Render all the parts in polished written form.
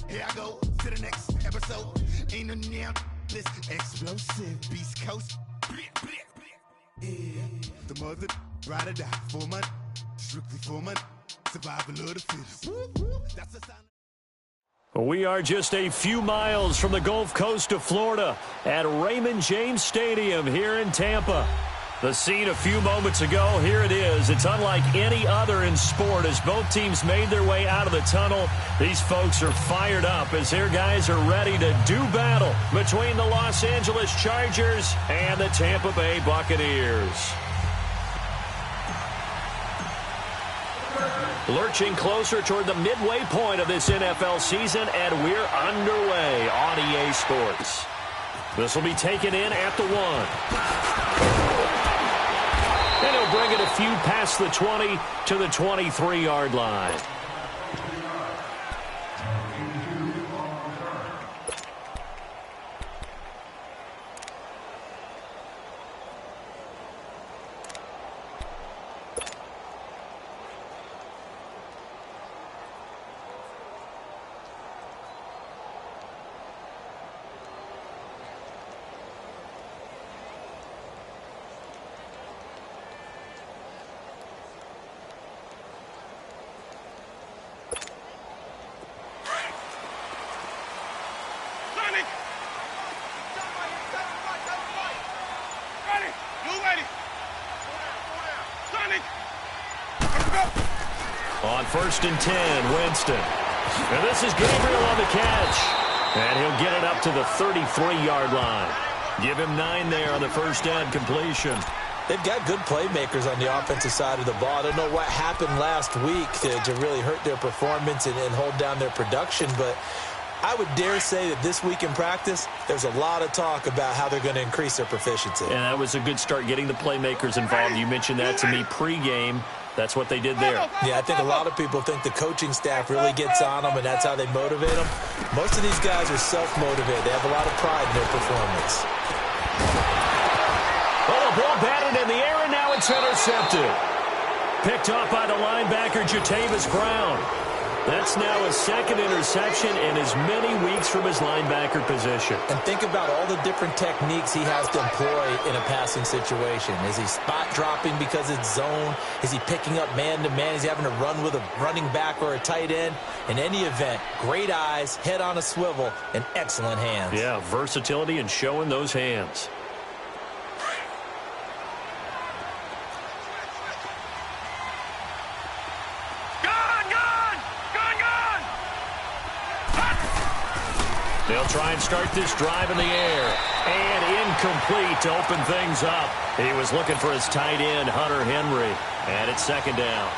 Here I go to the next episode. Ain't no damn this explosive Beast Coast. Yeah. The mother ride or die for money, strictly for money. Survival of the fittest. That's the sign. We are just a few miles from the Gulf Coast of Florida at Raymond James Stadium here in Tampa. The scene a few moments ago, here it is. It's unlike any other in sport as both teams made their way out of the tunnel. These folks are fired up as their guys are ready to do battle between the Los Angeles Chargers and the Tampa Bay Buccaneers. Lurching closer toward the midway point of this NFL season, and we're underway on EA Sports. This will be taken in at the 1. And he'll bring it a few past the 20 to the 23-yard line. On 1st and 10, Winston. And this is Gabriel on the catch. And he'll get it up to the 33-yard line. Give him 9 there on the first down completion. They've got good playmakers on the offensive side of the ball. I don't know what happened last week to really hurt their performance and hold down their production, but I would dare say that this week in practice, there's a lot of talk about how they're going to increase their proficiency. And that was a good start getting the playmakers involved. You mentioned that to me pregame. That's what they did there. Yeah, I think a lot of people think the coaching staff really gets on them, and that's how they motivate them. Most of these guys are self-motivated. They have a lot of pride in their performance. Oh, the ball batted in the air, and now it's intercepted. Picked off by the linebacker, Jatavis Brown. That's now a second interception in as many weeks from his linebacker position. And think about all the different techniques he has to employ in a passing situation. Is he spot dropping because it's zone? Is he picking up man-to-man? Is he having to run with a running back or a tight end? In any event, great eyes, head on a swivel, and excellent hands. Yeah, versatility and showing those hands. They'll try and start this drive in the air. And incomplete to open things up. He was looking for his tight end, Hunter Henry. And it's second down.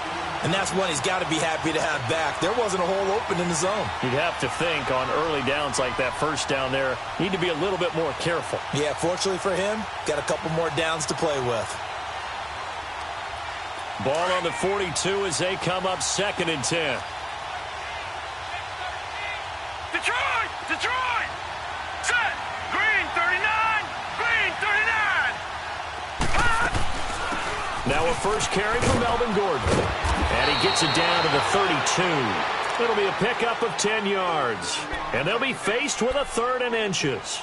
And that's one he's got to be happy to have back. There wasn't a hole open in the zone. You'd have to think on early downs like that first down there, need to be a little bit more careful. Yeah, fortunately for him, got a couple more downs to play with. Ball on the 42 as they come up 2nd and 10. Detroit! Set! Green 39! Green 39! Now a first carry for Melvin Gordon. And he gets it down to the 32. It'll be a pickup of 10 yards. And they'll be faced with a 3rd and inches.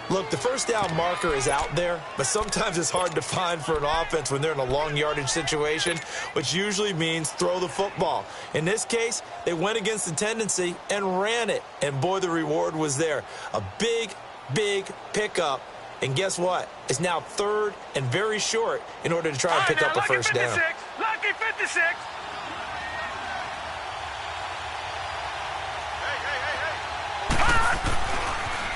Look, the first down marker is out there, but sometimes it's hard to find for an offense when they're in a long yardage situation, which usually means throw the football. In this case, they went against the tendency and ran it, and boy, the reward was there. A big, big pickup, and guess what? It's now 3rd and very short in order to try and pick up a first down. Lucky 56!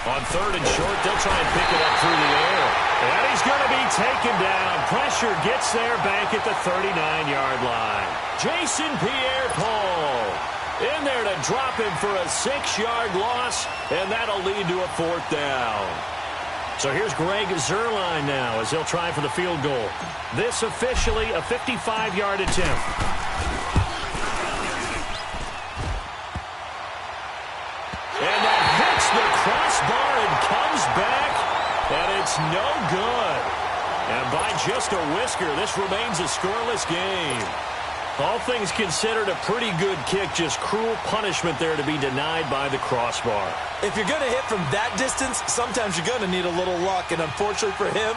On 3rd and short, they'll try and pick it up through the air. And he's going to be taken down. Pressure gets there back at the 39-yard line. Jason Pierre-Paul in there to drop him for a 6-yard loss, and that'll lead to a 4th down. So here's Greg Zuerlein now as he'll try for the field goal. This officially a 55-yard attempt. And that hits the crossbar and comes back, and it's no good. And by just a whisker, this remains a scoreless game. All things considered, a pretty good kick. Just cruel punishment there to be denied by the crossbar. If you're going to hit from that distance, sometimes you're going to need a little luck. And unfortunately for him,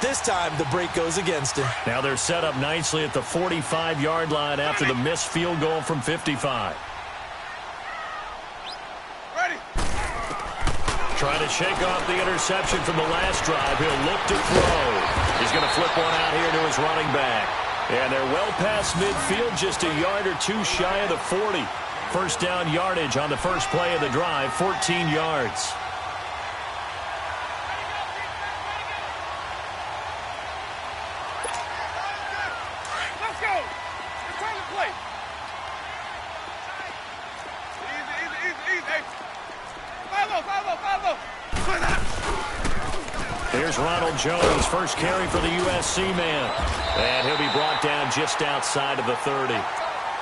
this time the break goes against him. Now they're set up nicely at the 45-yard line after the missed field goal from 55. Ready. Trying to shake off the interception from the last drive. He'll look to throw. He's going to flip one out here to his running back. And they're well past midfield, just a yard or two shy of the 40. First down yardage on the first play of the drive, 14 yards. Let's go. It's time to play. Easy. Follow. Here's Ronald Jones, first carry for the USC man. And he'll be brought down just outside of the 30.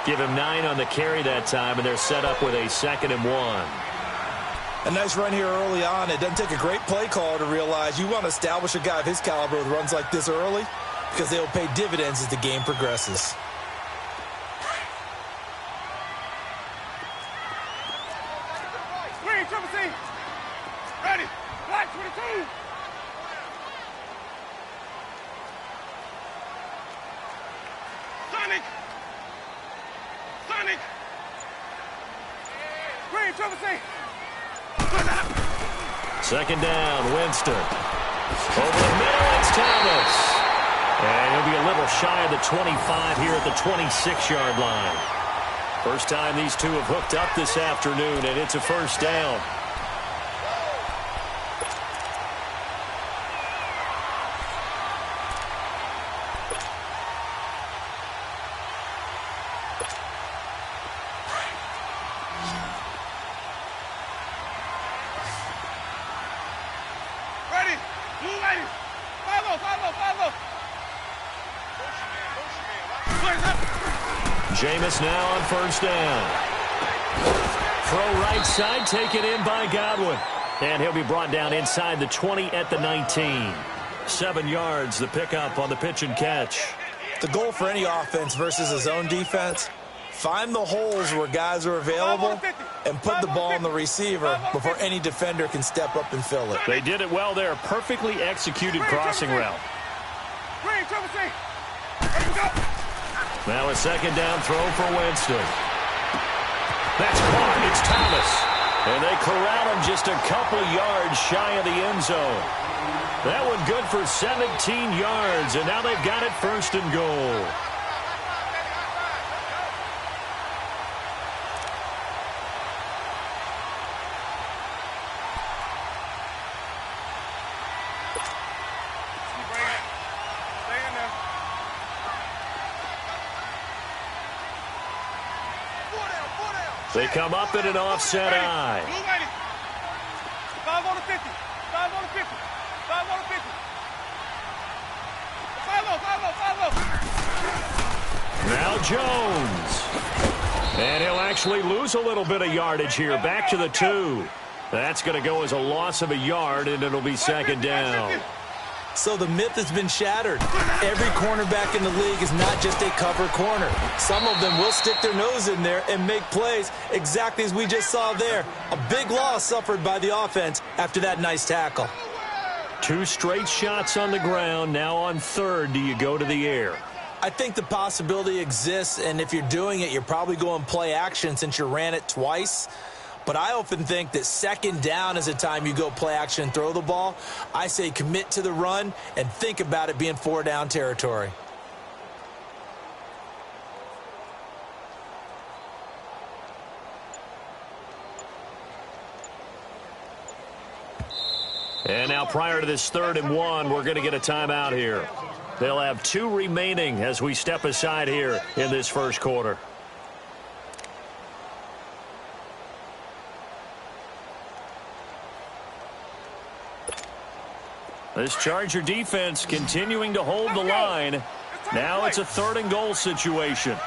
Give him 9 on the carry that time, and they're set up with a 2nd and 1. A nice run here early on. It doesn't take a great play caller to realize you want to establish a guy of his caliber with runs like this early because they'll pay dividends as the game progresses. Green, triple C. Ready. Black 22. Sonic. Green, triple C. Second down, Winston. Over the middle, it's Thomas. And he'll be a little shy of the 25 here at the 26-yard line. First time these two have hooked up this afternoon, and it's a first down. Ready. Blue ladies. Follow. Jameis now on first down. Throw right side, taken in by Godwin. And he'll be brought down inside the 20 at the 19. 7 yards, the pickup on the pitch and catch. The goal for any offense versus a zone defense, find the holes where guys are available and put the ball on the receiver before any defender can step up and fill it. They did it well there. Perfectly executed crossing route. Green, triple C. Let's go. Now a second down throw for Winston. That's caught. It's Thomas. And they corral him just a couple yards shy of the end zone. That one good for 17 yards, and now they've got it first and goal. They come up in an offset eye. Blue lady. 5 on the 50. 5 on the 50. 5 on the 50. Follow. Now Jones. And he'll actually lose a little bit of yardage here. Back to the 2. That's going to go as a loss of a yard, and it'll be second down. So the myth has been shattered. Every cornerback in the league is not just a cover corner. Some of them will stick their nose in there and make plays exactly as we just saw there. A big loss suffered by the offense after that nice tackle. 2 straight shots on the ground. Now on third, do you go to the air? I think the possibility exists, and if you're doing it, you're probably going play action since you ran it twice. But I often think that second down is a time you go play action and throw the ball. I say commit to the run and think about it being 4 down territory. And now prior to this 3rd and 1, we're going to get a timeout here. They'll have 2 remaining as we step aside here in this first quarter. This Charger defense continuing to hold the line. Now it's a 3rd and goal situation.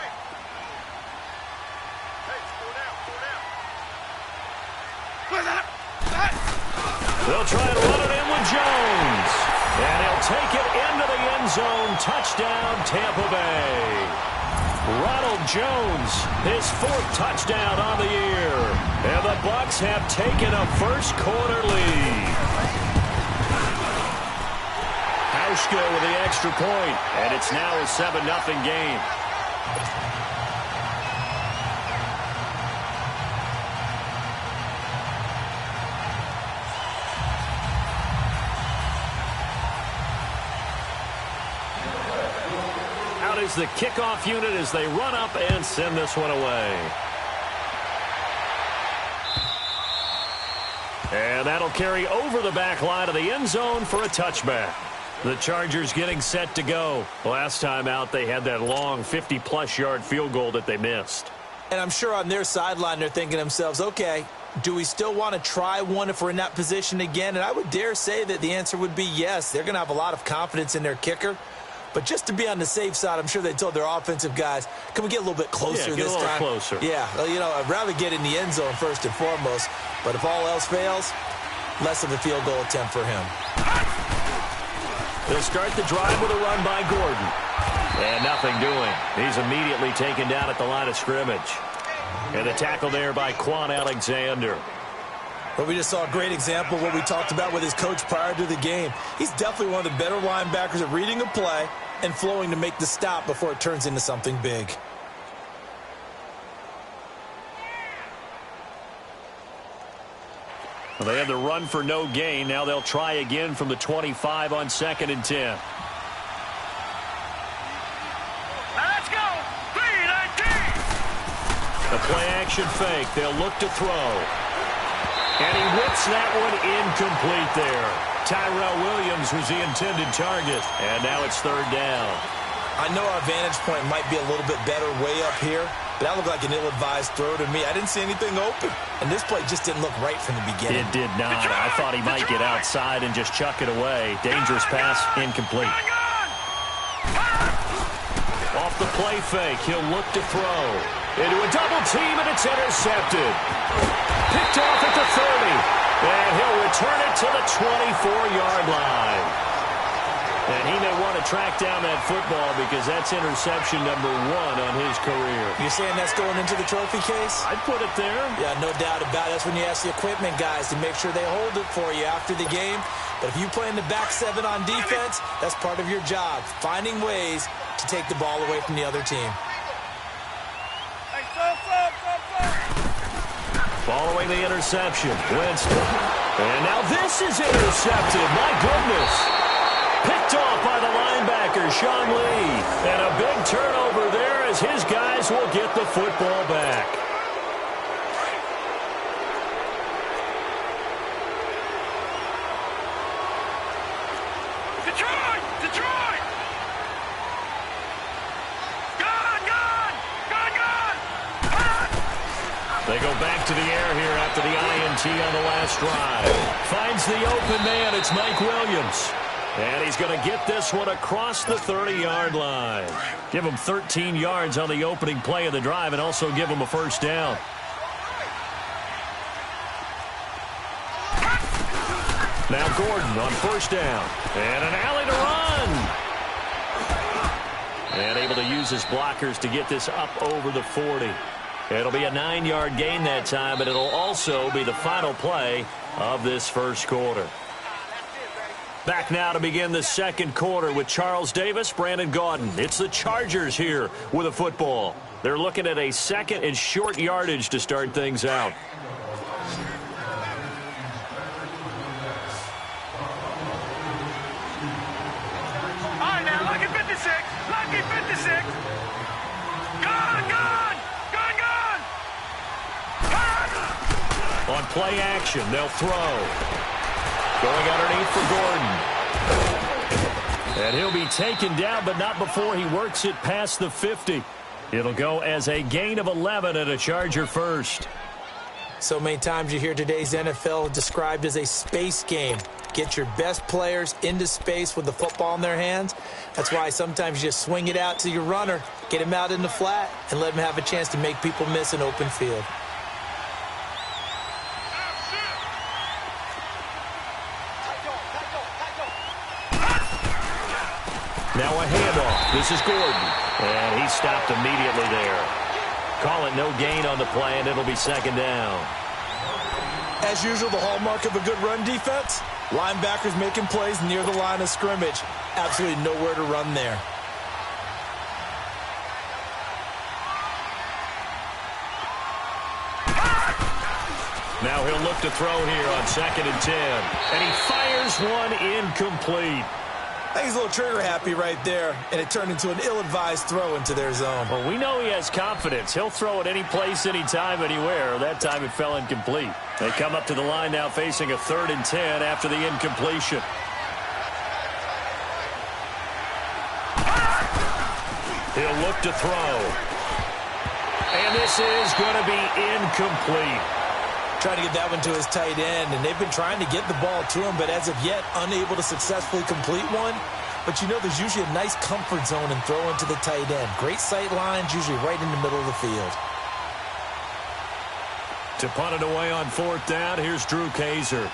They'll try and run it in with Jones. And he'll take it into the end zone. Touchdown, Tampa Bay. Ronald Jones, his 4th touchdown on the year. And the Bucs have taken a first-quarter lead. Hauschka with the extra point, and it's now a 7-0 game. Out is the kickoff unit as they run up and send this one away. And that'll carry over the back line of the end zone for a touchback. The Chargers getting set to go. Last time out, they had that long 50-plus yard field goal that they missed. And I'm sure on their sideline, they're thinking to themselves, okay, do we still want to try one if we're in that position again? And I would dare say that the answer would be yes. They're going to have a lot of confidence in their kicker. But just to be on the safe side, I'm sure they told their offensive guys, can we get a little bit closer this time? Yeah, get a little closer. Yeah, you know, I'd rather get in the end zone first and foremost. But if all else fails, less of a field goal attempt for him. They'll start the drive with a run by Gordon. And nothing doing. He's immediately taken down at the line of scrimmage. And a tackle there by Quan Alexander. Well, we just saw a great example of what we talked about with his coach prior to the game. He's definitely one of the better linebackers at reading a play and flowing to make the stop before it turns into something big. Well, they had the run for no gain. Now they'll try again from the 25 on 2nd and 10. Now let's go. 3-19. The play-action fake. They'll look to throw. And he whips that one incomplete there. Tyrell Williams was the intended target. And now it's 3rd down. I know our vantage point might be a little bit better way up here, but that looked like an ill-advised throw to me. I didn't see anything open. And this play just didn't look right from the beginning. It did not. I thought he might get outside and just chuck it away. Dangerous pass, incomplete. Off the play fake, he'll look to throw. Into a double team, and it's intercepted. Picked off at the 30. And he'll return it to the 24-yard line. And he may want to track down that football because that's interception number 1 on his career. You're saying that's going into the trophy case? I'd put it there. Yeah, no doubt about it. That's when you ask the equipment guys to make sure they hold it for you after the game. But if you play in the back 7 on defense, that's part of your job, finding ways to take the ball away from the other team. Hey, stop. Following the interception, Winston. And now this is intercepted. My goodness. Picked off by the linebacker, Sean Lee. And a big turnover there as his guys will get the football back. Detroit! Gone! They go back to the air here after the INT on the last drive. Finds the open man. It's Mike Williams. And he's going to get this one across the 30-yard line. Give him 13 yards on the opening play of the drive and also give him a first down. Now Gordon on first down. And an alley to run. And able to use his blockers to get this up over the 40. It'll be a 9-yard gain that time, but it'll also be the final play of this first quarter. Back now to begin the second quarter with Charles Davis, Brandon Gaudin. It's the Chargers here with a football. They're looking at a 2nd and short yardage to start things out. All right, now, lucky 56. Gone! On play action, they'll throw. Going underneath for Gordon. And he'll be taken down, but not before he works it past the 50. It'll go as a gain of 11 and a Charger first. So many times you hear today's NFL described as a space game. Get your best players into space with the football in their hands. That's why sometimes you just swing it out to your runner, get him out in the flat, and let him have a chance to make people miss an open field. Now a handoff. This is Gordon, and he stopped immediately there. Call it no gain on the play, and it'll be second down. As usual, the hallmark of a good run defense, linebackers making plays near the line of scrimmage. Absolutely nowhere to run there. Now he'll look to throw here on 2nd and 10. And he fires one incomplete. I think he's a little trigger happy right there, and it turned into an ill-advised throw into their zone. Well, we know he has confidence. He'll throw it any place, anytime, anywhere. That time it fell incomplete. They come up to the line now facing a 3rd and 10 after the incompletion. He'll look to throw. And this is going to be incomplete. Trying to get that one to his tight end, and they've been trying to get the ball to him, but as of yet, unable to successfully complete one. But you know there's usually a nice comfort zone in throwing to the tight end. Great sight lines, usually right in the middle of the field. To punt it away on 4th down, here's Drew Kaiser.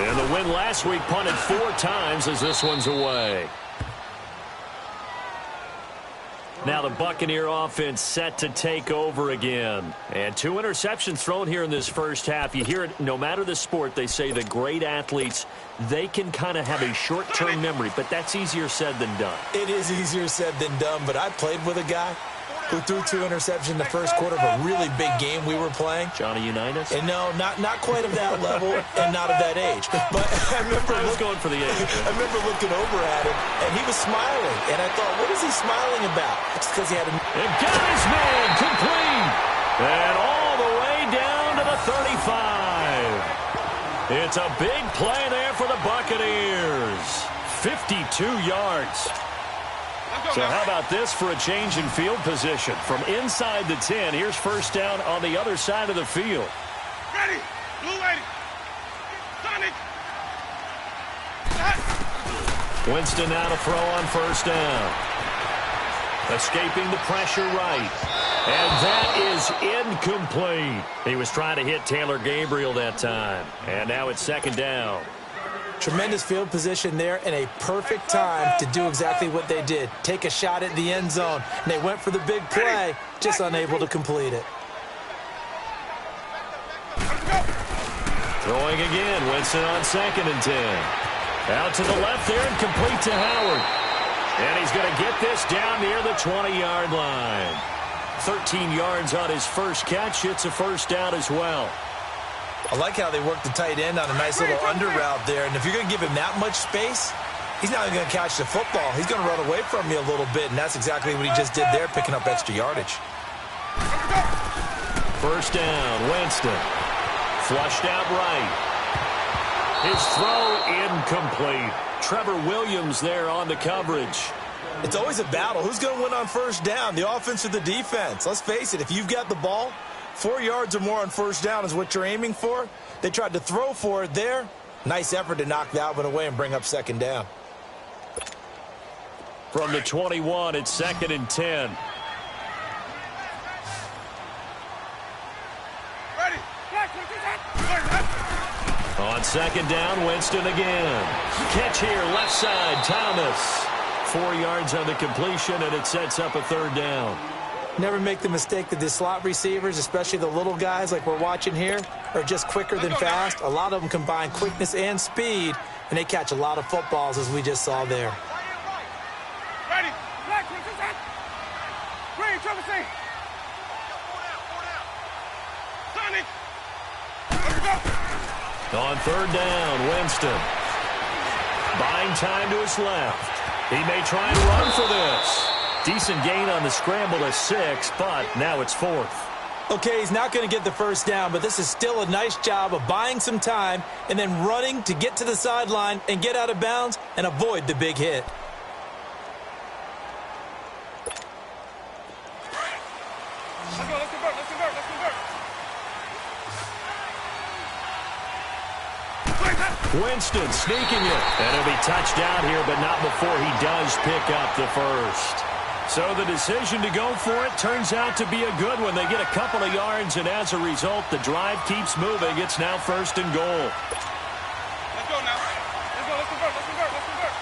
And the win last week punted 4 times as this one's away. Now the Buccaneer offense set to take over again. And 2 interceptions thrown here in this first half. You hear it, no matter the sport, they say the great athletes, they can kind of have a short-term memory, but that's easier said than done. It is easier said than done, but I played with a guy who threw 2 interceptions in the first quarter of a really big game we were playing. Johnny Unitas? And no, not quite of that level and not of that age. But I was going for the age. I remember looking over at him, and he was smiling. And I thought, what is he smiling about? It's because he had a... And got his man complete. And all the way down to the 35. It's a big play there for the Buccaneers. 52 yards. So how about this for a change in field position? From inside the 10, here's first down on the other side of the field. Ready. Blue lady. Sonic. Winston now to throw on first down. Escaping the pressure right. And that is incomplete. He was trying to hit Taylor Gabriel that time. And now it's second down. Tremendous field position there and a perfect time to do exactly what they did. Take a shot at the end zone. And they went for the big play, just unable to complete it. Throwing again, Winston on 2nd and 10. Out to the left there and complete to Howard. And he's going to get this down near the 20-yard line. 13 yards on his first catch. It's a first down as well. I like how they work the tight end on a nice little under route there. And if you're going to give him that much space, he's not even going to catch the football. He's going to run away from you a little bit, and that's exactly what he just did there, picking up extra yardage. First down, Winston. Flushed out right. His throw incomplete. Trevor Williams there on the coverage. It's always a battle. Who's going to win on first down, the offense or the defense? Let's face it, if you've got the ball, 4 yards or more on first down is what you're aiming for. They tried to throw for it there. Nice effort to knock that one away and bring up second down. From the 21, it's 2nd and 10. Ready. On second down, Winston again. Catch here, left side, Thomas. 4 yards on the completion, and it sets up a third down. Never make the mistake that the slot receivers, especially the little guys like we're watching here, are just quicker than fast. A lot of them combine quickness and speed, and they catch a lot of footballs, as we just saw there. Ready. Green, Trevor C. Sonic. On third down, Winston. Buying time to his left. He may try and run for this. Decent gain on the scramble to 6, but now it's 4th. Okay, he's not going to get the first down, but this is still a nice job of buying some time and then running to get to the sideline and get out of bounds and avoid the big hit. Let's go, let's convert. Winston sneaking it. And it'll be touched down here, but not before he does pick up the first. So the decision to go for it turns out to be a good one. They get a couple of yards, and as a result, the drive keeps moving. It's now 1st and goal. Let's go now. Let's go. Let's convert. Let's convert. Let's convert.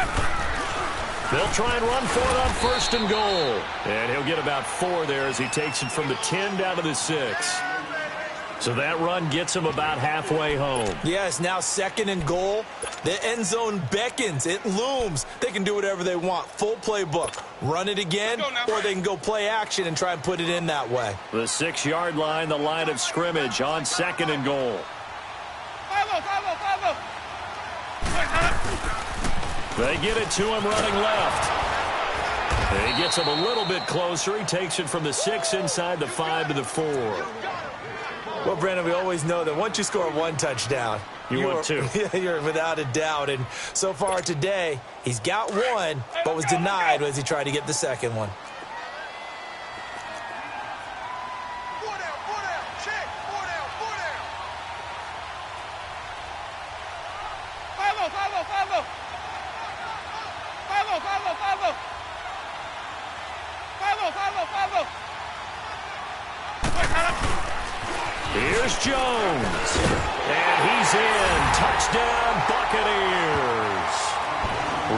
5-0. They'll try and run for it on 1st and goal. And he'll get about 4 there as he takes it from the 10 down to the 6. So that run gets him about halfway home. Yes, now 2nd and goal. The end zone beckons. It looms. They can do whatever they want. Full playbook. Run it again, or they can go play action and try and put it in that way. The 6-yard line, the line of scrimmage on 2nd and goal. 5-0. They get it to him running left. And he gets him a little bit closer. He takes it from the 6 inside the 5 to the 4. Well, Brandon, we always know that once you score 1 touchdown, want 2. You're without a doubt. And so far today, he's got 1, but was denied as he tried to get the 2nd one. 4 down. Check. 4 down. 5-0. 5-0. Here's Jones. And he's in. Touchdown, Buccaneers.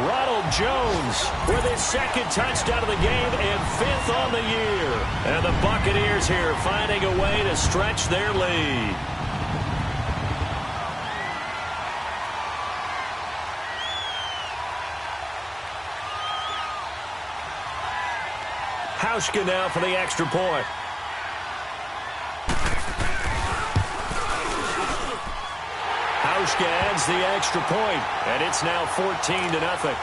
Ronald Jones with his 2nd touchdown of the game and 5th on the year. And the Buccaneers here finding a way to stretch their lead. Hauschka now for the extra point. Hauschka adds the extra point, and it's now 14-0.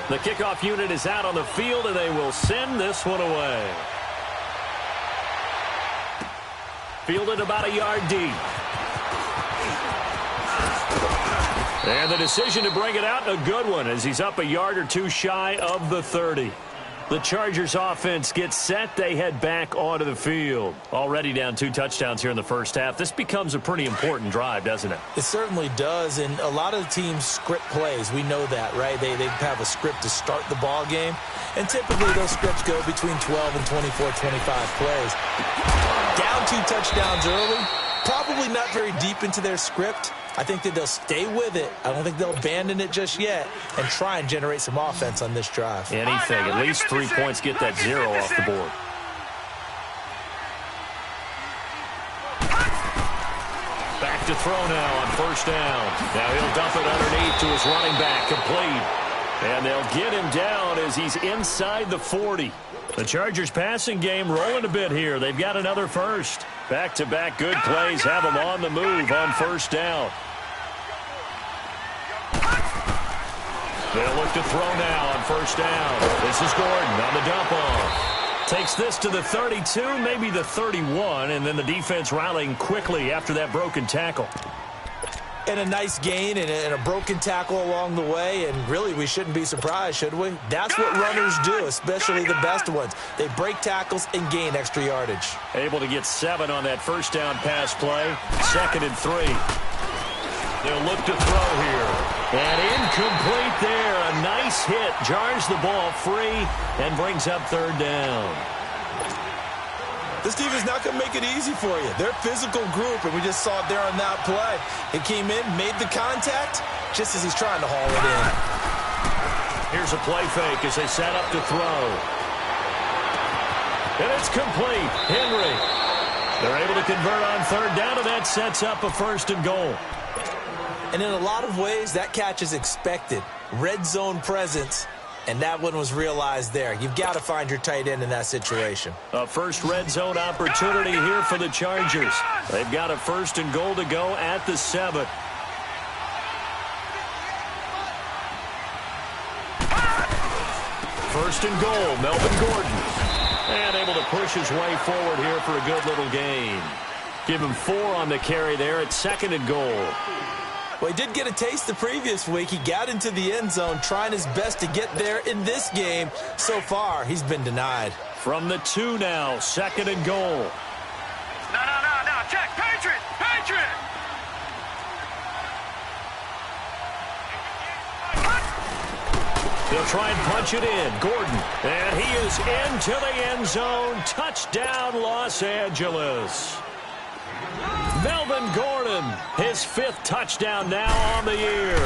The kickoff unit is out on the field, and they will send this one away. Fielded about a yard deep. And the decision to bring it out, a good one, as he's up a yard or 2 shy of the 30. The Chargers offense gets set. They head back onto the field. Already down 2 touchdowns here in the first half. This becomes a pretty important drive, doesn't it? It certainly does, and a lot of the teams script plays. We know that, right? They have a script to start the ball game, and typically those scripts go between 12 and 24, 25 plays. Down 2 touchdowns early, probably not very deep into their script. I think that they'll stay with it. I don't think they'll abandon it just yet and try and generate some offense on this drive. Anything. At least 3 points, get that 0 off the board. Back to throw now on 1st down. Now he'll dump it underneath to his running back, complete. And they'll get him down as he's inside the 40. The Chargers passing game rolling a bit here. They've got another first. Back-to-back good plays have them on the move on 1st down. They'll look to throw now on 1st down. This is Gordon on the dump off. Takes this to the 32, maybe the 31, and then the defense rallying quickly after that broken tackle. And a nice gain and a broken tackle along the way, and really we shouldn't be surprised, should we? That's what runners do, especially the best ones. They break tackles and gain extra yardage. Able to get 7 on that 1st down pass play. 2nd and 3. They'll look to throw here. And incomplete there. A nice hit. Jars the ball free and brings up 3rd down. This team is not going to make it easy for you. They're a physical group, and we just saw it there on that play. He came in, made the contact, just as he's trying to haul it in. Here's a play fake as they set up to throw. And it's complete. Henry. They're able to convert on 3rd down, and that sets up a 1st and goal. And in a lot of ways, that catch is expected. Red zone presence. And that one was realized there. You've got to find your tight end in that situation. A first red zone opportunity here for the Chargers. They've got a 1st and goal to go at the 7. First and goal, Melvin Gordon. And able to push his way forward here for a good little gain. Give him 4 on the carry there at 2nd and goal. Well, he did get a taste the previous week. He got into the end zone trying his best to get there in this game. So far, he's been denied. From the 2 now, 2nd and goal. No. Check. Patriot. He'll try and punch it in. Gordon. And he is into the end zone. Touchdown, Los Angeles. Melvin Gordon, his 5th touchdown now on the year.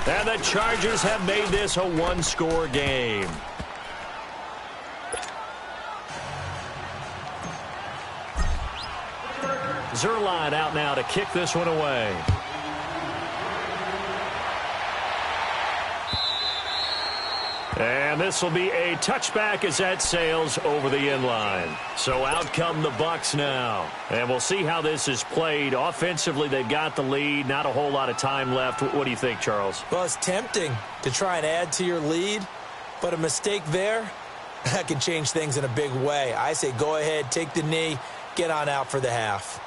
And the Chargers have made this a 1-score game. Zerline out now to kick this one away. And this will be a touchback as that sails over the inline. So out come the Bucs now. And we'll see how this is played. Offensively, they've got the lead. Not a whole lot of time left. What do you think, Charles? Well, it's tempting to try and add to your lead, but a mistake there, that can change things in a big way. I say go ahead, take the knee, get on out for the half.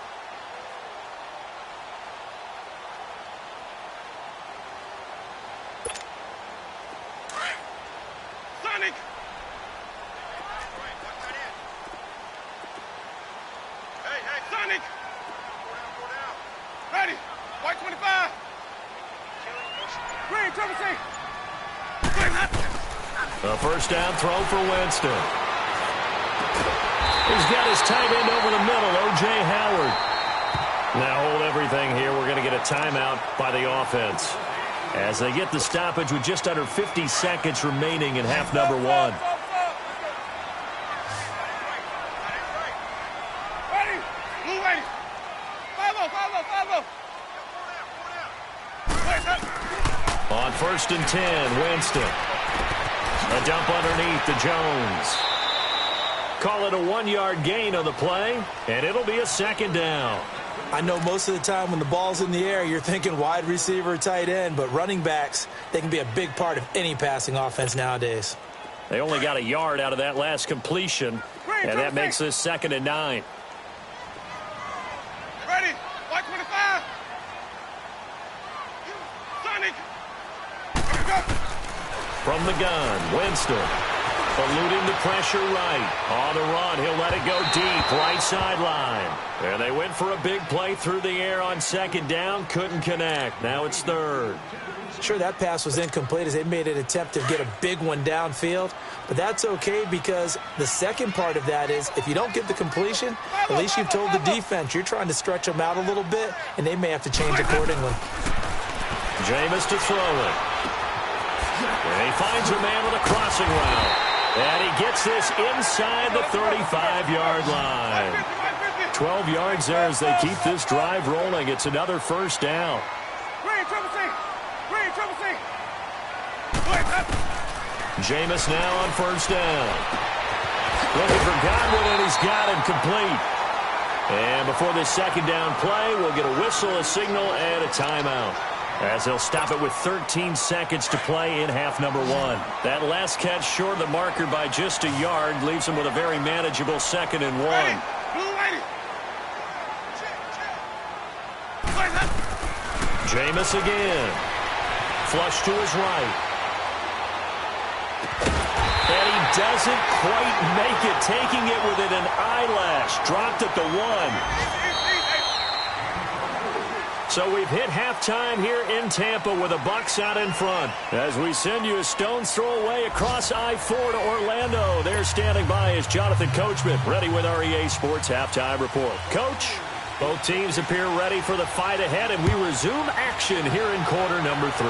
Sonic! Ready! White 25! Green, triple C! A first down throw for Winston. He's got his tight end over the middle, O.J. Howard. Now hold everything here. We're going to get a timeout by the offense as they get the stoppage with just under 50 seconds remaining in half number 1. On 1st and 10, Winston. A dump underneath to Jones. Call it a 1-yard gain on the play, and it'll be a 2nd down. I know most of the time when the ball's in the air, you're thinking wide receiver, tight end, but running backs, they can be a big part of any passing offense nowadays. They only got a yard out of that last completion, and that makes this 2nd and 9. Ready? White 25. Sonic. From the gun, Winston. Eluding the pressure right. On the run, he'll let it go deep, right sideline. And they went for a big play through the air on 2nd down. Couldn't connect. Now it's 3rd. Sure, that pass was incomplete as they made an attempt to get a big one downfield. But that's okay because the second part of that is if you don't get the completion, at least you've told the defense you're trying to stretch them out a little bit, and they may have to change accordingly. Jameis to throw it. And he finds a man with a crossing route. And he gets this inside the 35-yard line. 12 yards there as they keep this drive rolling. It's another first down. Jameis now on first down. Looking for Godwin, and he's got him complete. And before this 2nd down play, we'll get a whistle, a signal, and a timeout, as they'll stop it with 13 seconds to play in half number 1. That last catch short of the marker by just a yard leaves him with a very manageable 2nd and 1. Jameis again. Flush to his right. And he doesn't quite make it, taking it within an eyelash. Dropped at the 1. So we've hit halftime here in Tampa with the Bucs out in front. As we send you a stone's throw away across I-4 to Orlando. There standing by is Jonathan Coachman, ready with our EA Sports Halftime Report. Coach, both teams appear ready for the fight ahead, and we resume action here in quarter number 3.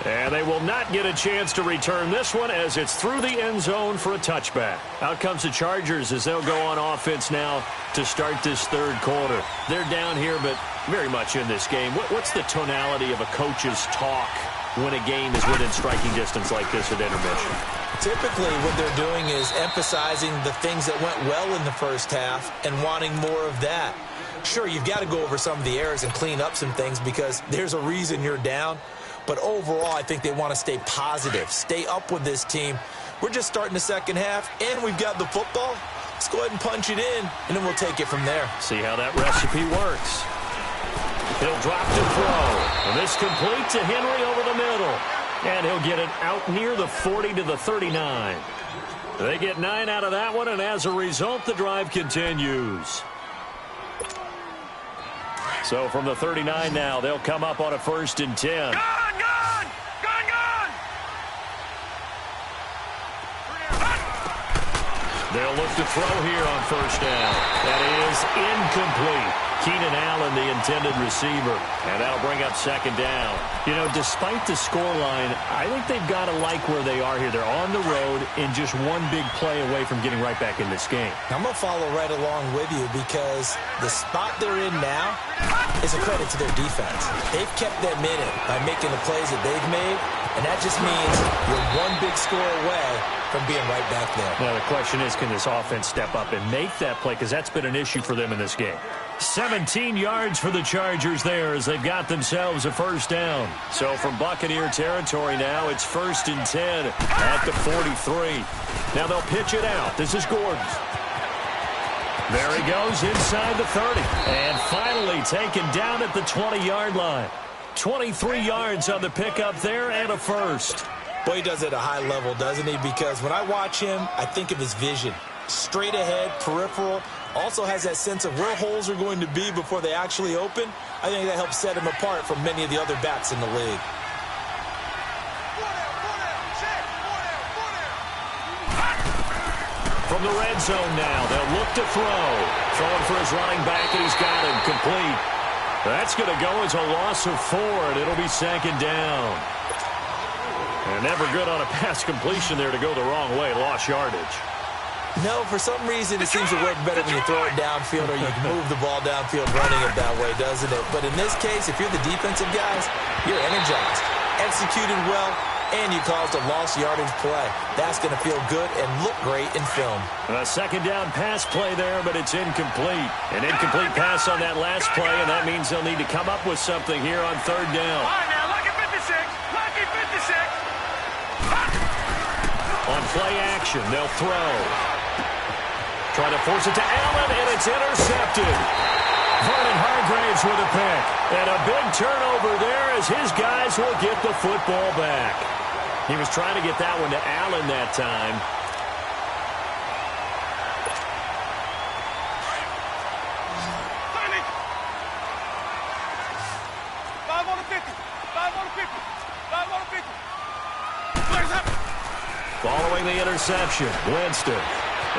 And they will not get a chance to return this one as it's through the end zone for a touchback. Out comes the Chargers as they'll go on offense now to start this 3rd quarter. They're down here, but very much in this game. What's the tonality of a coach's talk when a game is within striking distance like this at intermission? Typically, what they're doing is emphasizing the things that went well in the first half and wanting more of that. Sure, you've got to go over some of the errors and clean up some things because there's a reason you're down. But overall, I think they want to stay positive, stay up with this team. We're just starting the second half, and we've got the football. Let's go ahead and punch it in, and then we'll take it from there. See how that recipe works. He'll drop to throw. And this complete to Henry over the middle. And he'll get it out near the 40 to the 39. They get 9 out of that one, and as a result, the drive continues. So from the 39 now, they'll come up on a 1st and 10. They'll look to throw here on 1st down. That is incomplete. Keenan Allen, the intended receiver. And that'll bring up 2nd down. You know, despite the scoreline, I think they've got to like where they are here. They're on the road and just one big play away from getting right back in this game. I'm going to follow right along with you because the spot they're in now is a credit to their defense. They've kept them in it by making the plays that they've made, and that just means you're one big score away from being right back there. Now, the question is, can this offense step up and make that play? Because that's been an issue for them in this game. 17 yards for the Chargers there as they've got themselves a 1st down. So from Buccaneer territory now, it's 1st and 10 at the 43. Now they'll pitch it out. This is Gordon. There he goes inside the 30. And finally taken down at the 20-yard line. 23 yards on the pickup there and a 1st. Boy, he does it at a high level, doesn't he? Because when I watch him, I think of his vision. Straight ahead, peripheral. Also has that sense of where holes are going to be before they actually open. I think that helps set him apart from many of the other backs in the league. From the red zone now, they'll look to throw. Throwing for his running back, and he's got him complete. That's going to go as a loss of 4, and it'll be 2nd down. And never good on a pass completion there to go the wrong way. Lost yardage. No, for some reason it seems to work better when you throw it downfield or you move the ball downfield running it that way, doesn't it? But in this case, if you're the defensive guys, you're energized, executed well, and you caused a lost yardage play. That's going to feel good and look great in film. A 2nd down pass play there, but it's incomplete. An incomplete pass on that last play, and that means they'll need to come up with something here on 3rd down. All right, now, lucky 56. Lucky 56. On play action, they'll throw. Trying to force it to Allen, and it's intercepted. Vernon Hargraves with a pick. And a big turnover there as his guys will get the football back. He was trying to get that one to Allen that time. Following the interception, Winston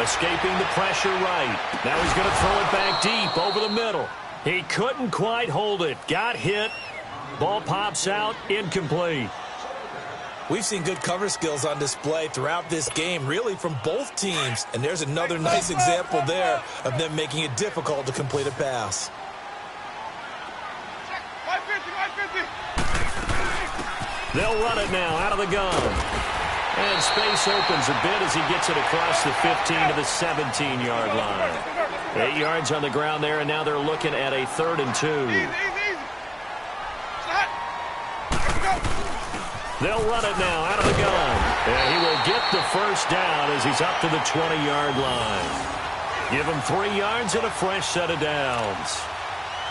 escaping the pressure right. Now he's going to throw it back deep over the middle. He couldn't quite hold it. Got hit. Ball pops out. Incomplete. We've seen good cover skills on display throughout this game, really from both teams. And there's another nice example there of them making it difficult to complete a pass. They'll run it now out of the gun. And space opens a bit as he gets it across the 15 to the 17-yard line. 8 yards on the ground there, and now they're looking at a 3rd and 2. They'll run it now out of the gun. And he will get the 1st down as he's up to the 20-yard line. Give him 3 yards and a fresh set of downs.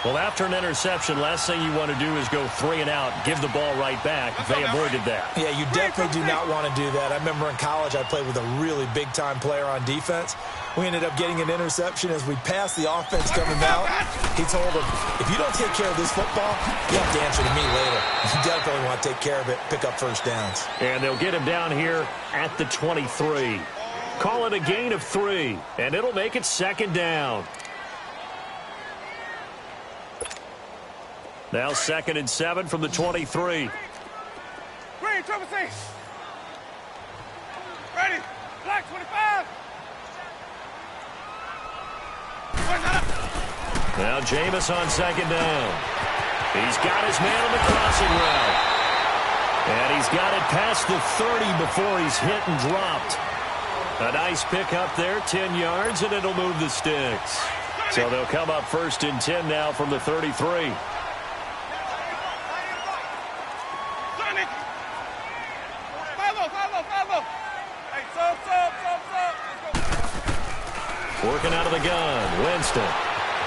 Well, after an interception, last thing you want to do is go 3 and out, give the ball right back. They avoided that. Yeah, you definitely do not want to do that. I remember in college I played with a really big-time player on defense. We ended up getting an interception as we passed the offense coming out. He told him, if you don't take care of this football, you have to answer to me later. You definitely want to take care of it, pick up 1st downs. And they'll get him down here at the 23. Call it a gain of 3, and it'll make it 2nd down. Now 2nd and 7 from the 23. Green, triple C. Ready. Black 25. Now Jameis on 2nd down. He's got his man on the crossing route. And he's got it past the 30 before he's hit and dropped. A nice pick up there, 10 yards, and it'll move the sticks. So they'll come up 1st and 10 now from the 33. 5-0. Hey, sub. Working out of the gun, Winston.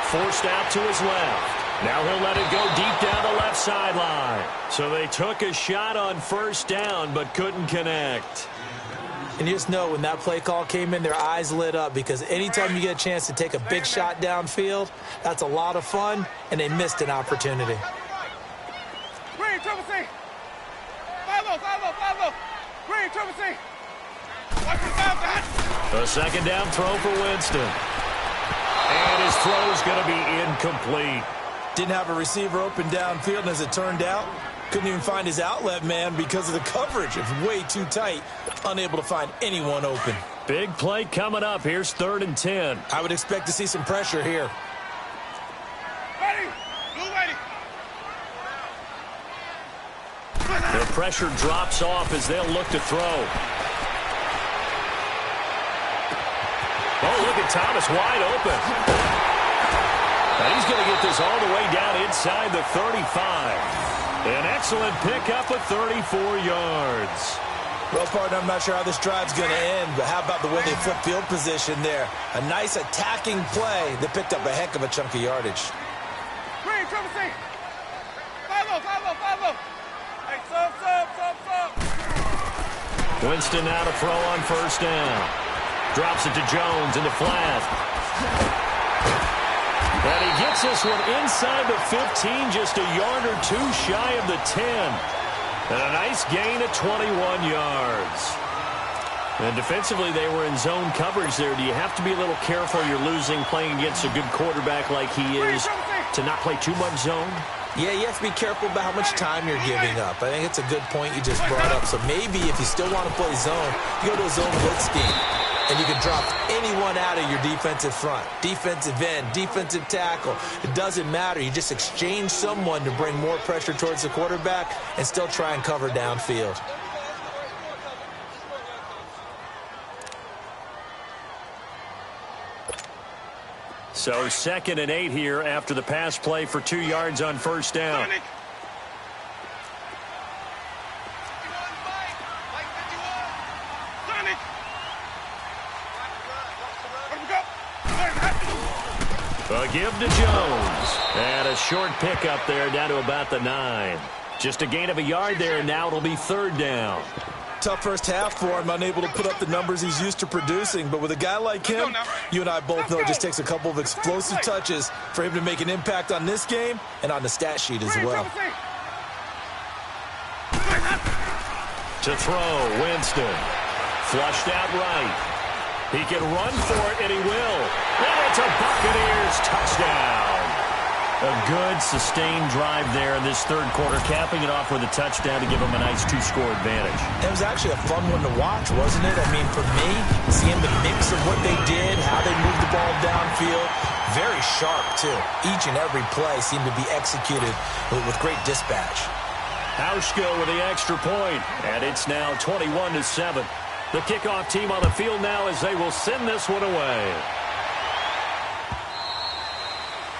Forced out to his left. Now he'll let it go deep down the left sideline. So they took a shot on first down, but couldn't connect. And you just know when that play call came in, their eyes lit up, because anytime you get a chance to take a big shot downfield, that's a lot of fun, and they missed an opportunity. Green, triple C. 5-0. Green, triple C. Watch the down, back. A second down throw for Winston. And his throw's going to be incomplete. Didn't have a receiver open downfield, and as it turned out, couldn't even find his outlet man because of the coverage. It's way too tight, unable to find anyone open. Big play coming up. Here's 3rd and 10. I would expect to see some pressure here. Ready. Blue ready. The pressure drops off as they'll look to throw. Oh, look at Thomas wide open. And he's going to get this all the way down inside the 35. An excellent pickup of 34 yards. Well, partner, I'm not sure how this drive's going to end, but how about the way they flip field position there? A nice attacking play that picked up a heck of a chunk of yardage. Green, triple C. 5-0. Hey, sub. Winston now to throw on first down. Drops it to Jones into flat. And he gets this one inside the 15, just a yard or two shy of the 10. And a nice gain of 21 yards. And defensively, they were in zone coverage there. Do you have to be a little careful? You're losing playing against a good quarterback like he is to not play too much zone? Yeah, you have to be careful about how much time you're giving up. I think it's a good point you just brought up. So maybe if you still want to play zone, you go to a zone blitz scheme. And you can drop anyone out of your defensive front, defensive end, defensive tackle. It doesn't matter. You just exchange someone to bring more pressure towards the quarterback and still try and cover downfield. So 2nd and 8 here after the pass play for 2 yards on first down. A give to Jones. And a short pickup there down to about the 9. Just a gain of a yard there, and now it'll be 3rd down. Tough first half for him, unable to put up the numbers he's used to producing. But with a guy like him, you and I both know it just takes a couple of explosive touches for him to make an impact on this game and on the stat sheet as well. To throw, Winston. Flushed out right. He can run for it, and he will. And it's a Buccaneers touchdown. A good, sustained drive there in this 3rd quarter, capping it off with a touchdown to give them a nice 2-score advantage. It was actually a fun one to watch, wasn't it? I mean, for me, seeing the mix of what they did, how they moved the ball downfield, very sharp, too. Each and every play seemed to be executed with great dispatch. Hauschko with the extra point, and it's now 21-7. The kickoff team on the field now as they will send this one away.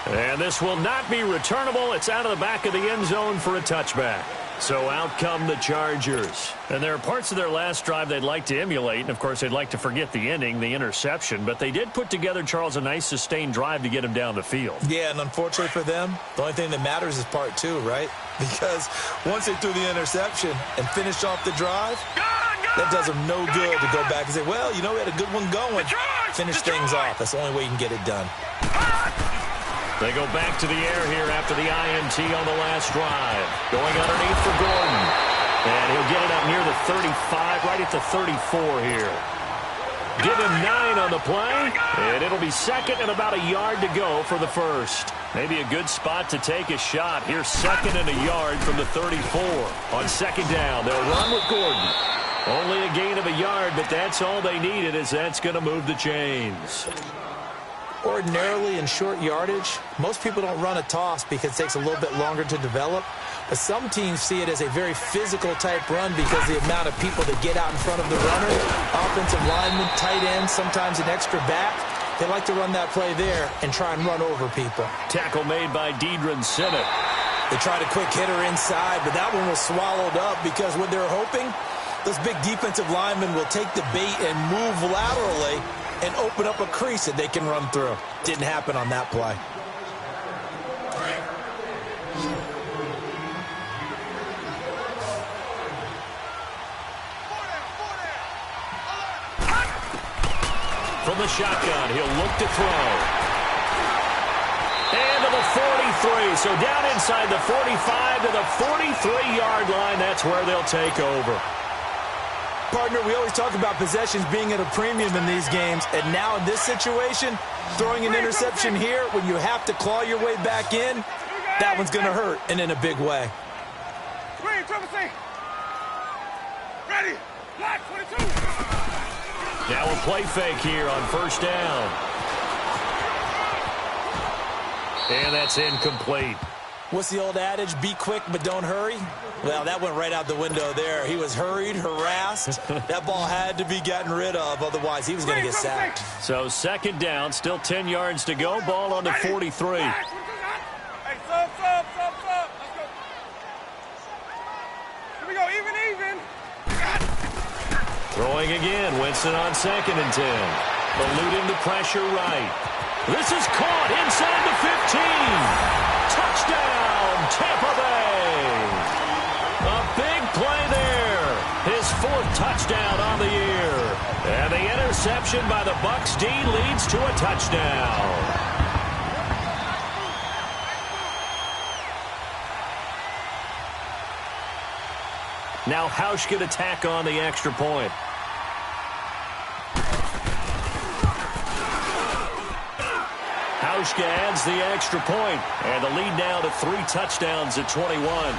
And this will not be returnable. It's out of the back of the end zone for a touchback. So out come the Chargers. And there are parts of their last drive they'd like to emulate. And, of course, they'd like to forget the ending, the interception. But they did put together, Charles, a nice sustained drive to get him down the field. Yeah, and unfortunately for them, the only thing that matters is part 2, right? Because once they threw the interception and finished off the drive, that does them no good to go back and say, well, you know, we had a good one going. Finish things off. That's the only way you can get it done. They go back to the air here after the INT on the last drive. Going underneath for Gordon. And he'll get it up near the 35, right at the 34 here. Give him 9 on the play, and it'll be 2nd and about a yard to go for the first. Maybe a good spot to take a shot. Here's 2nd and a yard from the 34. On 2nd down, they'll run with Gordon. Only a gain of a yard, but that's all they needed, as that's going to move the chains. Ordinarily in short yardage, most people don't run a toss because it takes a little bit longer to develop. But some teams see it as a very physical type run because the amount of people that get out in front of the runner, offensive linemen, tight ends, sometimes an extra back, they like to run that play there and try and run over people. Tackle made by Deidron Sinnott. They tried a quick hitter inside, but that one was swallowed up because what they're hoping Those big defensive linemen will take the bait and move laterally and open up a crease that they can run through. Didn't happen on that play. From the shotgun, he'll look to throw. And to the 43. So down inside the 45 to the 43-yard line. That's where they'll take over. Partner, we always talk about possessions being at a premium in these games. And now in this situation, throwing an interception here when you have to claw your way back in, that one's going to hurt, and in a big way. Ready. Black 22. Now a play fake here on first down. And that's incomplete. What's the old adage? Be quick, but don't hurry? Well, that went right out the window there. He was hurried, harassed. That ball had to be gotten rid of. Otherwise, he was going to get sacked. So second down, still 10 yards to go. Ball on the 43. Hey, sub. Let's go. Here we go, even. Throwing again, Winston on 2nd and 10. Eluding the pressure right. This is caught inside the 15. Touchdown, Tampa Bay. A big play there. His 4th touchdown on the year. And the interception by the Bucs D leads to a touchdown. Now Hausch could attack on the extra point. Hauschka adds the extra point, and the lead now to 3 touchdowns at 21.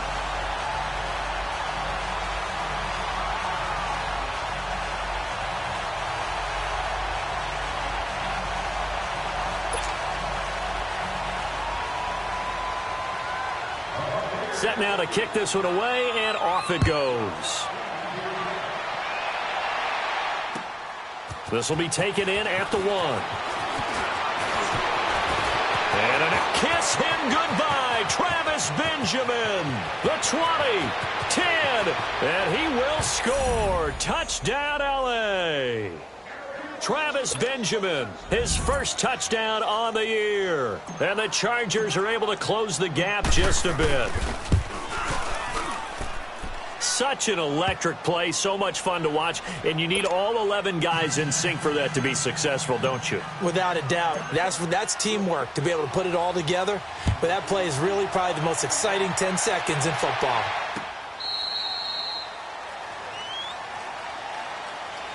Set now to kick this one away, and off it goes. This will be taken in at the 1. And a kiss him goodbye, Travis Benjamin. The 20, 10, and he will score. Touchdown, L.A. Travis Benjamin, his first touchdown on the year. And the Chargers are able to close the gap just a bit. Such an electric play, so much fun to watch, and you need all 11 guys in sync for that to be successful, don't you? Without a doubt. That's teamwork, to be able to put it all together. But that play is really probably the most exciting 10 seconds in football.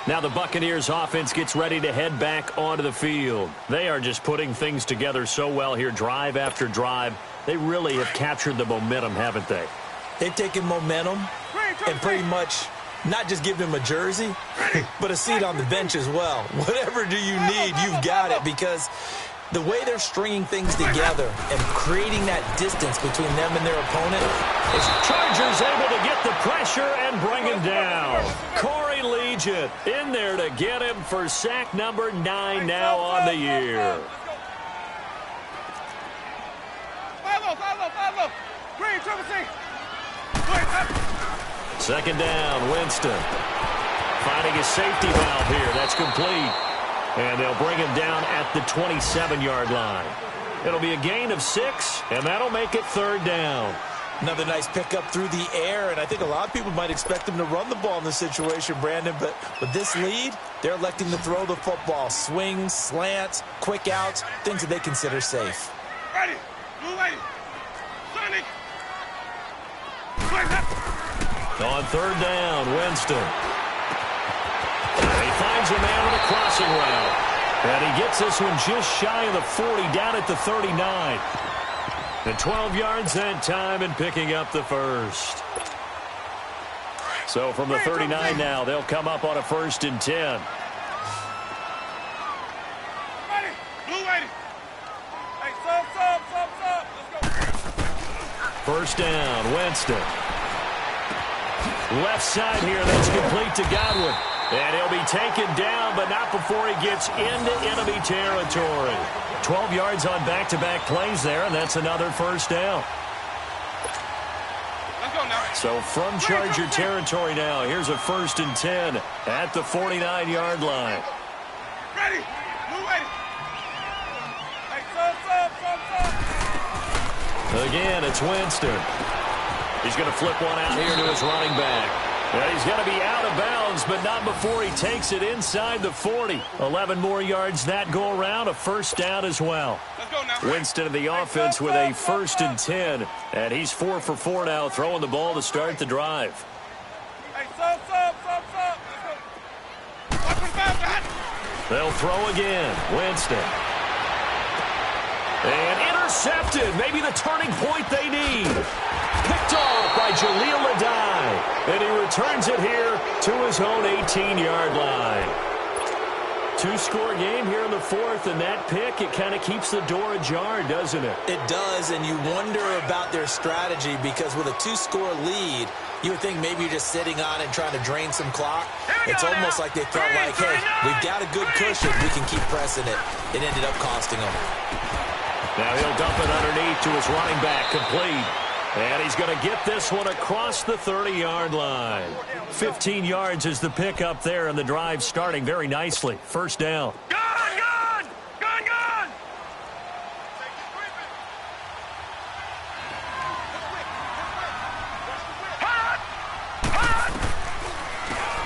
Now the Buccaneers offense gets ready to head back onto the field. They are just putting things together so well here, drive after drive. They really have captured the momentum, haven't they? They've taken momentum and pretty much not just give him a jersey, but a seat on the bench as well. Whatever do you need, you've got it, because the way they're stringing things together and creating that distance between them and their opponent is... Chargers able to get the pressure and bring him down. Corey Legion in there to get him for sack number 9 now on the year. Green, triple C. Second down, Winston. Finding a safety valve here. That's complete. And they'll bring him down at the 27-yard line. It'll be a gain of 6, and that'll make it 3rd down. Another nice pickup through the air, and I think a lot of people might expect them to run the ball in this situation, Brandon, but with this lead, they're electing to throw the football. Swings, slants, quick outs, things that they consider safe. Ready, blue lady, Sonic. On 3rd down, Winston. And he finds a man with a crossing route. And he gets this one just shy of the 40, down at the 39. And 12 yards that time and picking up the first. So from the 39 now, they'll come up on a 1st and 10. Ready, blue lady. Hey, sub. Let's go. 1st down, Winston. Left side here, that's complete to Godwin. And he'll be taken down, but not before he gets into enemy territory. 12 yards on back-to-back plays there, and that's another 1st down. Let's go now. So from Charger territory now, here's a 1st and 10 at the 49-yard line. Ready. Move ready. Hey, sub. Again, it's Winston. He's going to flip one out here to his running back. He's going to be out of bounds, but not before he takes it inside the 40. 11 more yards that go around, a 1st down as well. Let's go now. Winston of the offense with a 1st and 10, and he's 4 for 4 now, throwing the ball to start the drive. Hey, sub. Let's go. 125, They'll throw again. Winston. And intercepted. Maybe the turning point they need. Picked off by Jaleel Adai. And he returns it here to his own 18-yard line. 2-score game here in the 4th, and that pick, it kind of keeps the door ajar, doesn't it? It does, and you wonder about their strategy because with a 2-score lead, you would think maybe you're just sitting on it and trying to drain some clock. It's almost like they felt like, hey, we've got a good cushion. We can keep pressing it. It ended up costing them. Now he'll dump it underneath to his running back, complete. And he's going to get this one across the 30-yard line. 15 yards is the pickup there, and the drive starting very nicely. 1st down. Gun!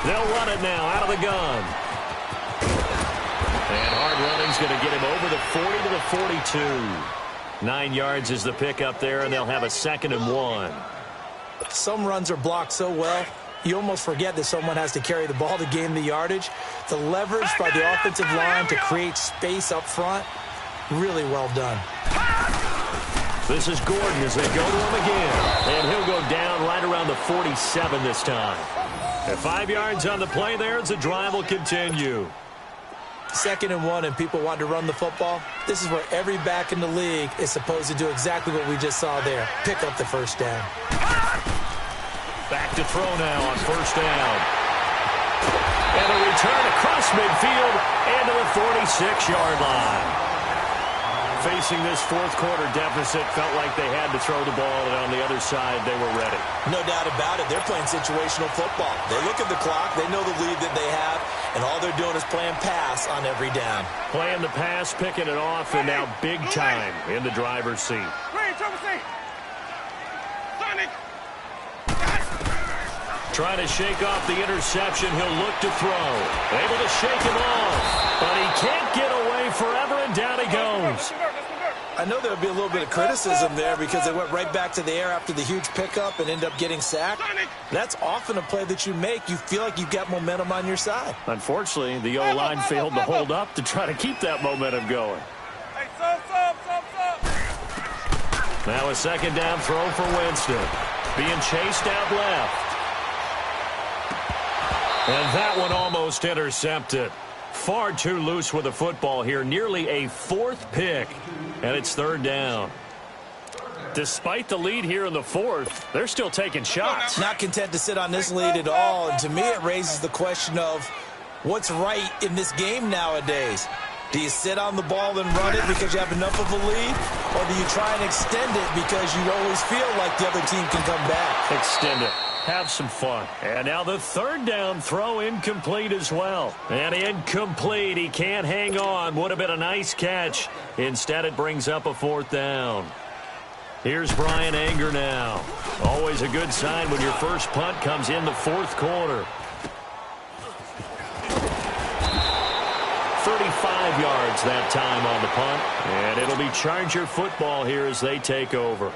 They'll run it now out of the gun. And hard running's going to get him over the 40 to the 42. 9 yards is the pickup there, and they'll have a 2nd and 1. Some runs are blocked so well, you almost forget that someone has to carry the ball to gain the yardage. The leverage by the offensive line to create space up front, really well done. This is Gordon as they go to him again. And he'll go down right around the 47 this time. At 5 yards on the play there as the drive will continue. 2nd and 1 and people want to run the football. This is where every back in the league is supposed to do exactly what we just saw there. Pick up the 1st down. Back to throw now on 1st down. And a return across midfield and to the 46-yard line. Facing this 4th quarter deficit, felt like they had to throw the ball, and on the other side, they were ready. No doubt about it. They're playing situational football. They look at the clock. They know the lead that they have, and all they're doing is playing pass on every down. Playing the pass, picking it off, and now big time in the driver's seat. Trying to shake off the interception. He'll look to throw. Able to shake him off, but he can't get away forever, and down he goes. I know there would be a little bit of criticism there because they went right back to the air after the huge pickup and ended up getting sacked. That's often a play that you make. You feel like you've got momentum on your side. Unfortunately, the O-line failed to hold up to try to keep that momentum going. Hey, sub. Now a 2nd down throw for Winston. Being chased out left. And that one almost intercepted. Far too loose with the football here. Nearly a 4th pick. And it's 3rd down. Despite the lead here in the 4th, they're still taking shots. Not content to sit on this lead at all. And to me, it raises the question of what's right in this game nowadays. Do you sit on the ball and run it because you have enough of a lead? Or do you try and extend it because you always feel like the other team can come back? Extend it. Have some fun. And now the 3rd down throw incomplete as well. And incomplete. He can't hang on. Would have been a nice catch. Instead, it brings up a 4th down. Here's Brian Anger now. Always a good sign when your first punt comes in the 4th quarter. 35 yards that time on the punt. And it'll be Charger football here as they take over.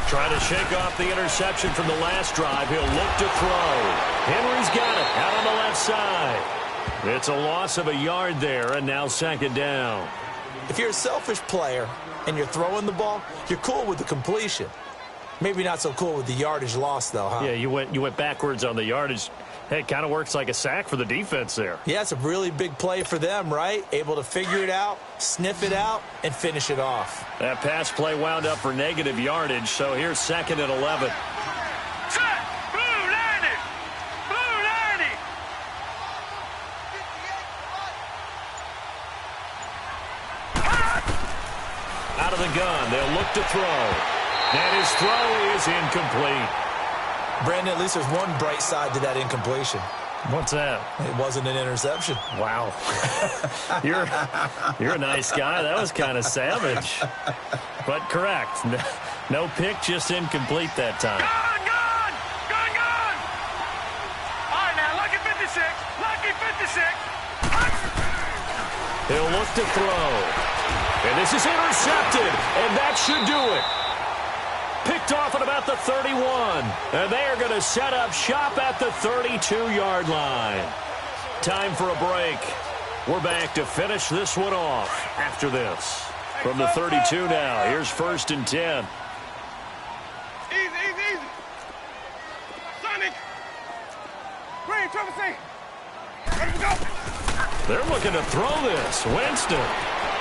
Trying to shake off the interception from the last drive. He'll look to throw. Henry's got it out on the left side. It's a loss of a yard there, and now 2nd down. If you're a selfish player and you're throwing the ball, you're cool with the completion. Maybe not so cool with the yardage loss, though, huh? Yeah, you went backwards on the yardage. Hey, it kind of works like a sack for the defense there. Yeah, it's a really big play for them, right? Able to figure it out, sniff it out, and finish it off. That pass play wound up for negative yardage, so here's 2nd and 11. Set! Blue landed! Out of the gun, they'll look to throw. And his throw is incomplete. Brandon, at least there's one bright side to that incompletion. What's that? It wasn't an interception. Wow. You're a nice guy. That was kind of savage. But correct. No pick, just incomplete that time. Gone! All right, now, lucky 56. Lucky 56. He'll look to throw. And this is intercepted. And that should do it. Picked off at about the 31. And they are going to set up shop at the 32-yard line. Time for a break. We're back to finish this one off after this. From the 32 now, here's 1st and 10. Easy. Sonic. Green, Trevor C. Ready to go. They're looking to throw this. Winston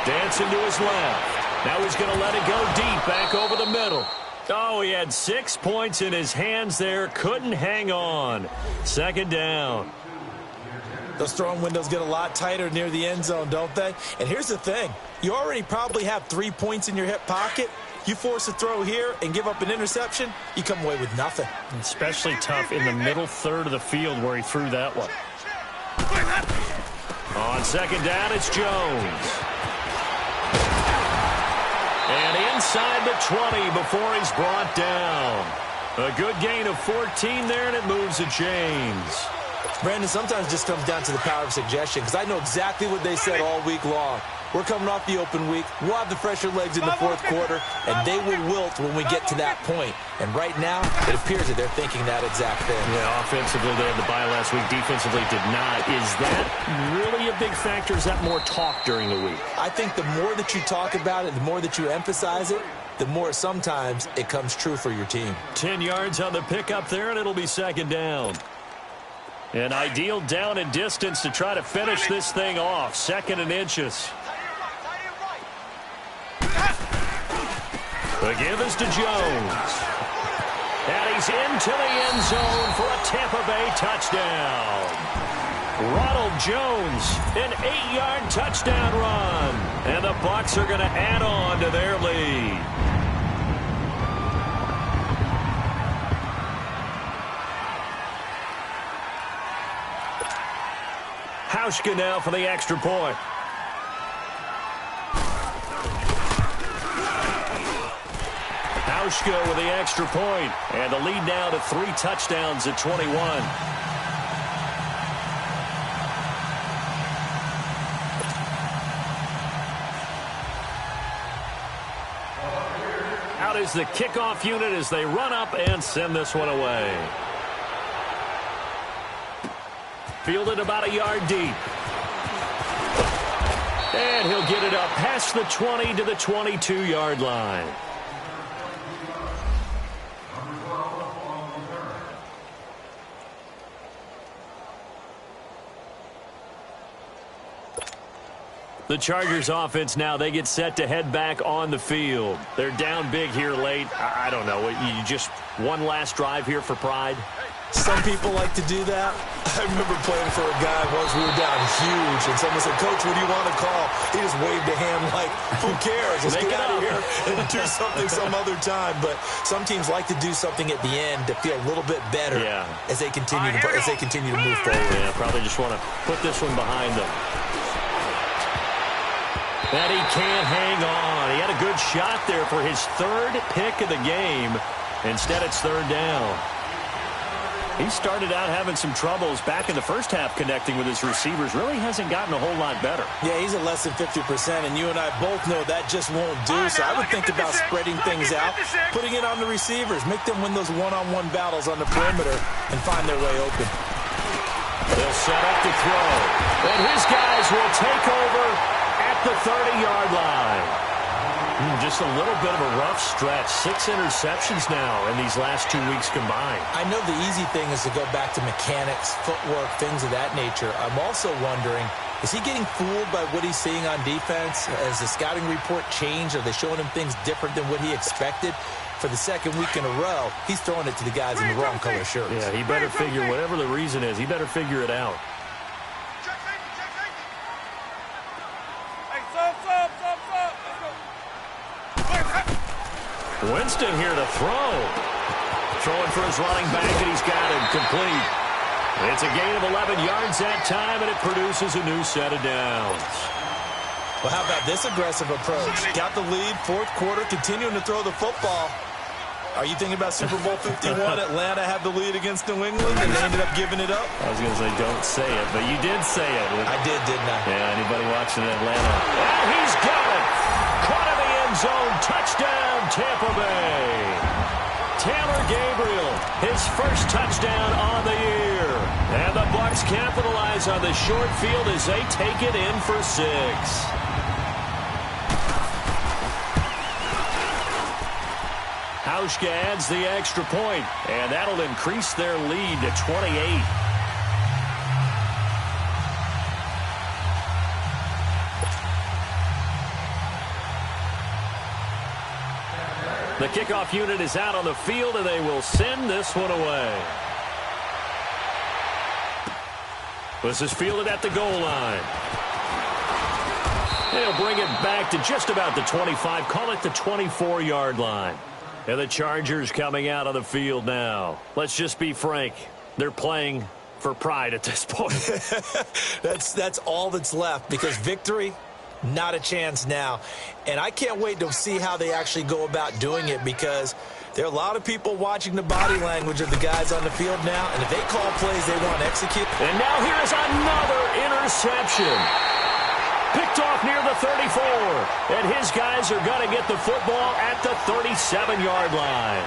dancing to his left. Now he's going to let it go deep back over the middle. Oh, he had 6 points in his hands there. Couldn't hang on. 2nd down. Those throwing windows get a lot tighter near the end zone, don't they? And here's the thing. You already probably have 3 points in your hip pocket. You force a throw here and give up an interception, you come away with nothing. Especially tough in the middle third of the field where he threw that one. On 2nd down, it's Jones. And inside the 20 before he's brought down. A good gain of 14 there, and it moves the chains. Brandon, sometimes it just comes down to the power of suggestion, because I know exactly what they said all week long. We're coming off the open week. We'll have the fresher legs in the 4th quarter, and they will wilt when we get to that point. And right now, it appears that they're thinking that exact thing. Yeah, offensively, they had the bye last week. Defensively, did not. Is that really a big factor? Is that more talk during the week? I think the more that you talk about it, the more that you emphasize it, the more sometimes it comes true for your team. 10 yards on the pickup there, and it'll be 2nd down. An ideal down and distance to try to finish this thing off. 2nd and inches. The give is to Jones. And he's into the end zone for a Tampa Bay touchdown. Ronald Jones, an 8-yard touchdown run. And the Bucs are going to add on to their lead. Hauschka now for the extra point. Hauschka with the extra point, and the lead now to 3 touchdowns at 21. Out is the kickoff unit as they run up and send this one away. Fielded about a yard deep. And he'll get it up past the 20 to the 22-yard line. The Chargers offense now, they get set to head back on the field. They're down big here late. I don't know. You just one last drive here for pride? Some people like to do that. I remember playing for a guy once. We were down huge, and someone said, "Coach, what do you want to call?" He just waved a hand like, "Who cares? Let's get out of here and do something some other time." But some teams like to do something at the end to feel a little bit better as they continue to move forward. Yeah, probably just want to put this one behind them. And he can't hang on. He had a good shot there for his 3rd pick of the game. Instead, it's 3rd down. He started out having some troubles back in the first half connecting with his receivers. Really hasn't gotten a whole lot better. Yeah, he's at less than 50%, and you and I both know that just won't do. So I would think about spreading things out, putting it on the receivers, make them win those one-on-one battles on the perimeter, and find their way open. They'll set up to throw. And his guys will take over at the 30-yard line. Just a little bit of a rough stretch. 6 interceptions now in these last 2 weeks combined. I know the easy thing is to go back to mechanics, footwork, things of that nature. I'm also wondering, is he getting fooled by what he's seeing on defense? Has the scouting report changed? Are they showing him things different than what he expected? For the 2nd week in a row, he's throwing it to the guys in the wrong color shirts. Yeah, he better figure, whatever the reason is, he better figure it out. Hey, sub. Let's go. Winston here to throw. Throwing for his running back, and he's got him complete. It's a gain of 11 yards that time, and it produces a new set of downs. Well, how about this aggressive approach? Got the lead, fourth quarter, continuing to throw the football. Are you thinking about Super Bowl 51? Atlanta had the lead against New England, and they ended up giving it up? I was going to say don't say it, but you did say it. I did, didn't I? Yeah, anybody watching Atlanta? Well, he's got it. Caught in the end zone. Touchdown, Tampa Bay. Taylor Gabriel, his first touchdown on the year. And the Bucs capitalize on the short field as they take it in for 6. Hauschka adds the extra point, and that'll increase their lead to 28. The kickoff unit is out on the field, and they will send this one away. This is fielded at the goal line. They'll bring it back to just about the 25, call it the 24-yard line. And the Chargers coming out on the field now. Let's just be frank. They're playing for pride at this point. That's all that's left, because victory, not a chance now. And I can't wait to see how they actually go about doing it, because there are a lot of people watching the body language of the guys on the field now, and if they call plays they want to execute. And now here is another interception. Picked off near the 34. And his guys are going to get the football at the 37-yard line.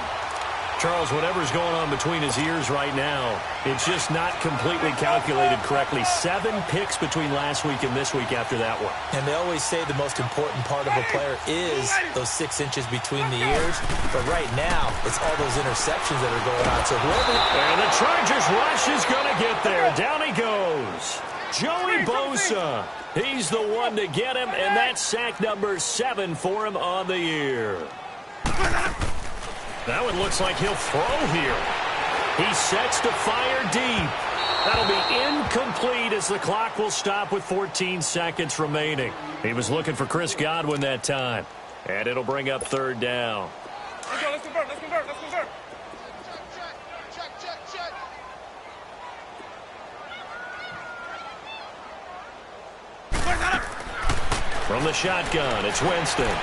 Charles, whatever's going on between his ears right now, it's just not completely calculated correctly. 7 picks between last week and this week after that one. And they always say the most important part of a player is those 6 inches between the ears. But right now, it's all those interceptions that are going on. So whoever... And the Chargers rush is going to get there. Down he goes. Joey Bosa. He's the one to get him, and that's sack number 7 for him on the year. That one looks like he'll throw here. He sets to fire deep. That'll be incomplete as the clock will stop with 14 seconds remaining. He was looking for Chris Godwin that time, and it'll bring up 3rd down. Let's go, let's convert, let's convert, let's convert. From the shotgun, it's Winston.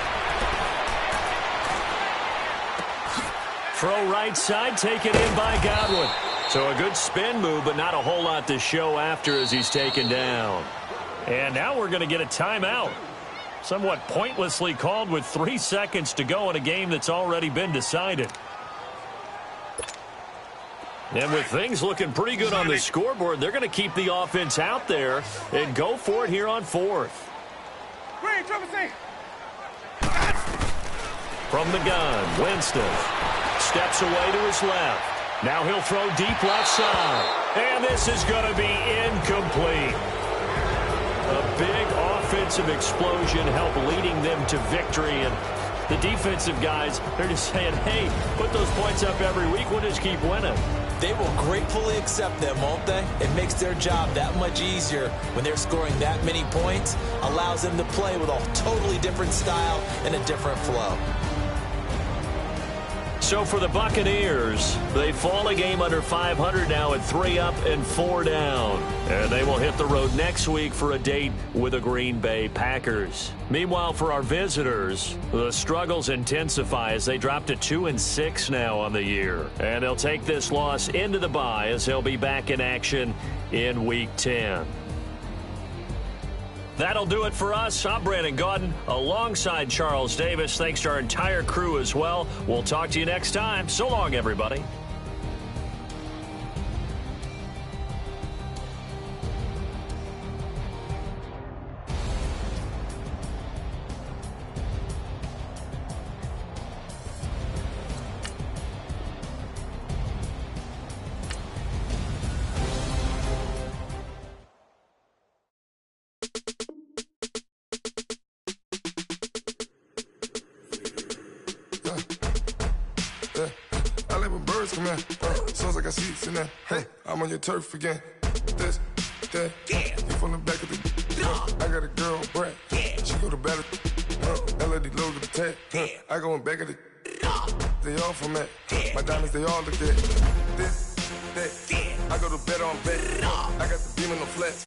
Throw right side, taken in by Godwin. So a good spin move, but not a whole lot to show after as he's taken down. And now we're going to get a timeout. Somewhat pointlessly called with 3 seconds to go in a game that's already been decided. And with things looking pretty good on the scoreboard, they're going to keep the offense out there and go for it here on 4th. Green, triple C. From the gun, Winston steps away to his left. Now he'll throw deep left side. And this is going to be incomplete. A big offensive explosion helped leading them to victory. And the defensive guys, they're just saying, hey, put those points up every week. We'll just keep winning. They will gratefully accept them, won't they? It makes their job that much easier when they're scoring that many points. Allows them to play with a totally different style and a different flow. So for the Buccaneers, they fall a game under 500 now at 3 up and 4 down. And they will hit the road next week for a date with the Green Bay Packers. Meanwhile, for our visitors, the struggles intensify as they drop to 2-6 now on the year. And they'll take this loss into the bye as they'll be back in action in Week 10. That'll do it for us. I'm Brandon Gaudin alongside Charles Davis. Thanks to our entire crew as well. We'll talk to you next time. So long, everybody. Sounds like I see it in there. Hey, I'm on your turf again. This, that, yeah. You from the back of the. I got a girl, Brad. Yeah. She go to battle. LED logo the tag. I go in back of the. they all from it. My diamonds, they all look good. This, that, I go to bed on bet. I got the beam in the flex.